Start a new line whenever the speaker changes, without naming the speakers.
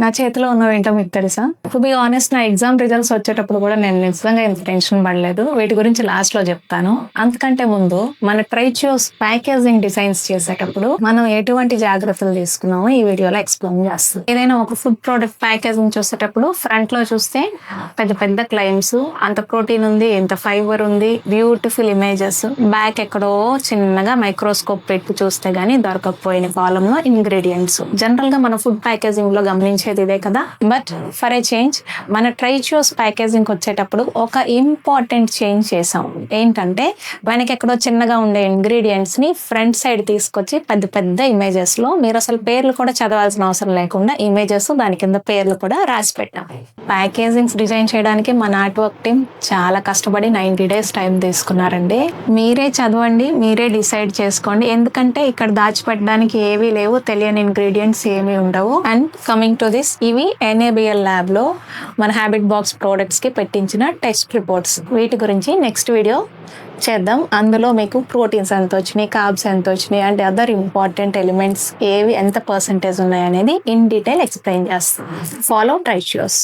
నా చేతిలో ఉన్నవేంటో మీకు తెలుసా? టు బి ఆనెస్ట్, నా ఎగ్జామ్ రిజల్ట్స్ వచ్చేటప్పుడు కూడా నేను నిజంగా ఇంత టెన్షన్ పడలేదు. వీటి గురించి లాస్ట్ లో చెప్తాను. అంతకంటే ముందు మన ట్రైచోస్ ప్యాకేజింగ్ డిజైన్స్ చేసేటప్పుడు మనం ఎటువంటి జాగ్రత్తలు తీసుకున్నామో ఈ వీడియోలో ఎక్స్ప్లెయిన్ చేస్తాం. ఏదైనా ఒక ఫుడ్ ప్రోడక్ట్ ప్యాకేజింగ్ చూసేటప్పుడు ఫ్రంట్ లో చూస్తే పెద్ద పెద్ద క్లెయిమ్స్, అంత ప్రోటీన్ ఉంది, ఇంత ఫైబర్ ఉంది, బ్యూటిఫుల్ ఇమేజెస్. బ్యాక్ ఎక్కడో చిన్నగా మైక్రోస్కోప్ పెట్టి చూస్తే గానీ దొరకకపోయిన కాలం లో ఇంగ్రీడియంట్స్. జనరల్ గా మన ఫుడ్ ప్యాకేజింగ్ లో గమనించేది ఇదే కదా. బట్ ఫర్ ఏ చేంజ్ మన ట్రైచోస్ ప్యాకేజింగ్ వచ్చేటప్పుడు ఒక ఇంపార్టెంట్ చేంజ్ చేసాం. ఏంటంటే మనకి ఎక్కడో చిన్నగా ఉండే ఇంగ్రీడియంట్స్ ని ఫ్రంట్ సైడ్ తీసుకొచ్చి పెద్ద పెద్ద ఇమేజెస్ లో, మీరు అసలు పేర్లు కూడా చదవాల్సిన అవసరం లేకుండా ఇమేజెస్ దాని కింద పేర్లు కూడా రాసి పెట్టాం. ప్యాకేజింగ్స్ డిజైన్ చేయడానికి మన ఆర్ట్ వర్క్ టీమ్ చాలా కష్టపడి 90 days టైం తీసుకున్నారండి. మీరే చదవండి, మీరే డిసైడ్ చేసుకోండి. ఎందుకంటే ఇక్కడ దాచిపెట్టడానికి ఏవీ లేవు, తెలియని ఇంగ్రీడియంట్స్ ఏమీ ఉండవు. అండ్ కమింగ్ టు దిస్, ఇవి NABL ల్యాబ్ లో మన హ్యాబిట్ బాక్స్ ప్రోడక్ట్స్ కి పెట్టించిన టెస్ట్ రిపోర్ట్స్. వీటి గురించి నెక్స్ట్ వీడియో చేద్దాం. అందులో మీకు ప్రోటీన్స్ ఎంత వచ్చినాయి, కార్బ్స్ ఎంత వచ్చినాయి, అండ్ అదర్ ఇంపార్టెంట్ ఎలిమెంట్స్ ఏవి ఎంత పర్సెంటేజ్ ఉన్నాయి అనేది ఇన్ డీటెయిల్ ఎక్స్ప్లెయిన్ చేస్తాం. ఫాలో ట్రైచోస్.